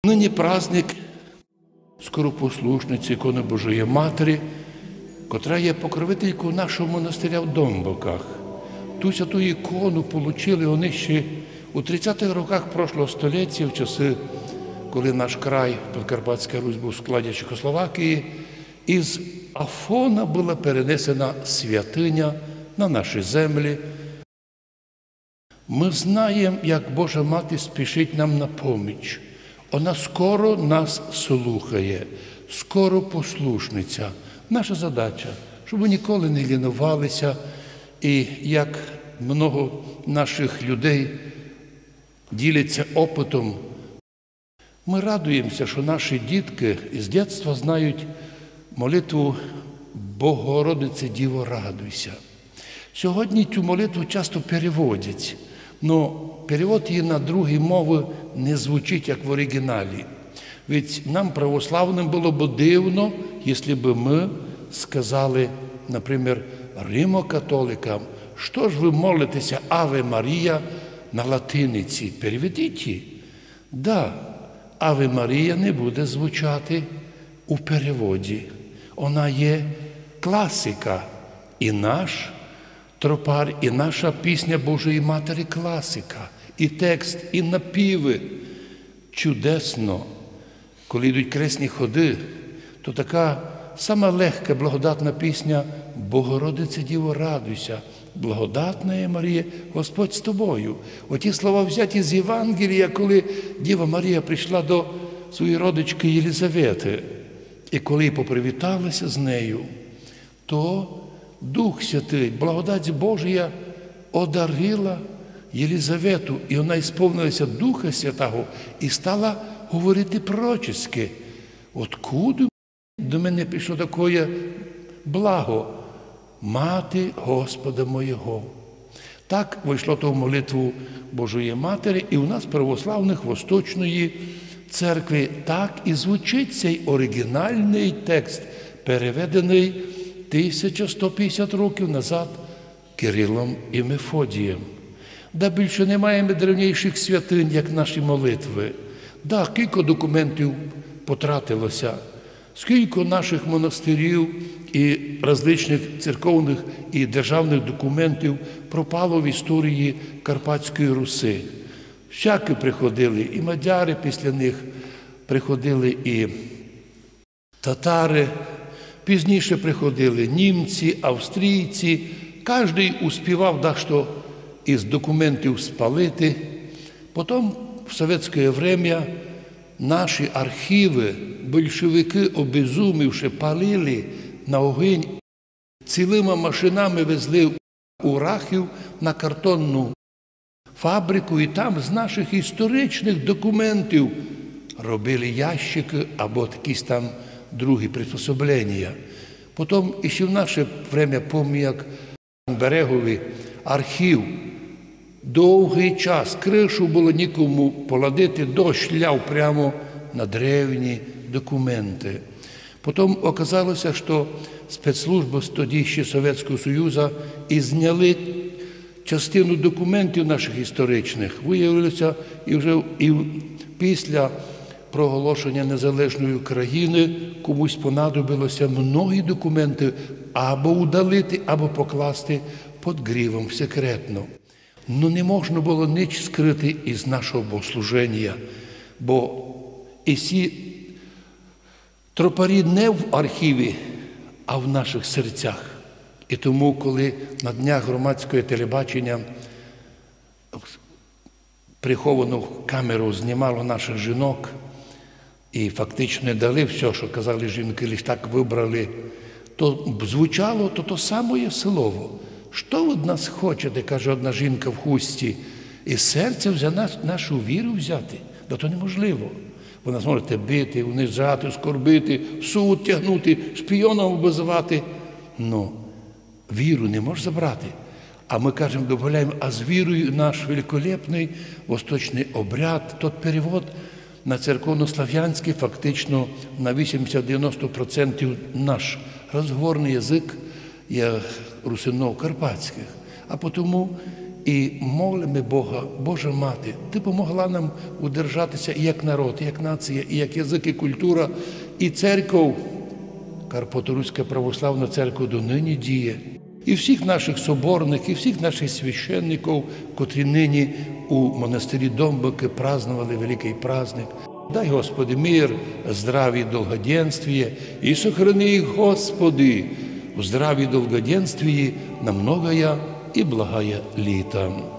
Нині праздник скоропослушниці ікони Божої Матері, котра є покровителькою нашого монастиря в Домбоках. Ту святу ікону отримали вони ще у 30-х роках прошлого століття, в часи, коли наш край, Підкарпатська Русь, був в складі Чехословакії, із Афона була перенесена святиня на наші землі. Ми знаємо, як Божа Мати спішить нам на поміч. Вона скоро нас слухає, скоро послушниця. Наша задача, щоб ми ніколи не лінувалися, і як много наших людей діляться опитом, ми радуємося, що наші дітки з дитинства знають молитву «Богородице, Діво, радуйся». Сьогодні цю молитву часто переводять, але перевод її на другі мови не звучить, як в оригіналі. Ведь нам, православним, було б дивно, якщо б ми сказали, наприклад, римокатоликам, що ж ви молитеся «Аве Марія» на латиниці? Переведіть її. Да, «Аве Марія» не буде звучати у переводі. Вона є класика. І наш тропар, і наша пісня Божої Матері – класика. І текст, і напіви. Чудесно. Коли йдуть кресні ходи, то така сама легка, благодатна пісня «Богородице, Діво, радуйся, благодатна є Марія, Господь з тобою». Оті слова взяті з Євангелія, коли Діва Марія прийшла до своєї родички Єлизавети. І коли попривіталася з нею, то Дух Святий, благодать Божия одарила Єлизавету, і вона ісповнилася Духа Святого і стала говорити пророчески. Откуда до мене прийшло таке благо? Мати Господа моєго. Так вийшло то в молитву Божої Матері, і у нас православних Восточної церкви так і звучить цей оригінальний текст, переведений 1150 років назад Кирилом і Мефодієм. Да більше немає древніших святинь, як наші молитви. Да, кілька документів потратилося, скільки наших монастирів і различних церковних і державних документів пропало в історії Карпатської Руси. Всякі приходили, і мадяри після них, приходили і татари, пізніше приходили німці, австрійці. Кожен успівав дещо із документів спалити. Потім в совєтське время наші архіви большевики, обезумівши, палили на огонь, цілими машинами везли у Рахів на картонну фабрику, і там з наших історичних документів робили ящики або якісь там другі приспособлення. Потім, ще в наше время, пам'ятаю, як в Берегові архів, довгий час, кришу було нікому поладити, дощ ляв прямо на древні документи. Потім оказалося, що спецслужби тоді ще Совєтського Союзу і зняли частину документів наших історичних. Виявилося, і вже після проголошення незалежної України комусь понадобилося многі документи або удалити, або покласти під грівом секретно. Ну не можна було ніч скрити із нашого богослуження, бо і ці тропарі не в архіві, а в наших серцях. І тому, коли на днях громадського телебачення приховану камеру знімало наших жінок і фактично не дали все, що казали жінки, лише так вибрали, то звучало то саме слово. «Що ви від нас хочете?» – каже одна жінка в хустці. «Із серця нашу віру взяти?» Да то неможливо. Ви нас можете бити, унижати, скорбити, в суд тягнути, шпіоном обзивати. Но віру не можеш забрати. А ми кажемо, додаємо, а з вірою наш великолепний восточний обряд, тот перевод на церковнослав'янський фактично на 80-90% наш розговорний язик є русинов карпатських. А тому І молимо Бога, Божа Мати, Ти помогла нам удержатися і як народ, і як нація, і як язик, і культура, і церков, Карпаторуська православна церква донині діє, і всіх наших соборних, і всіх наших священників, котрі нині у монастирі Домбики празднували великий праздник. Дай, Господи, мир, здравие и долгоденствие, и сохрани их, Господи, в здравии и долгоденствии на многое и благое лето.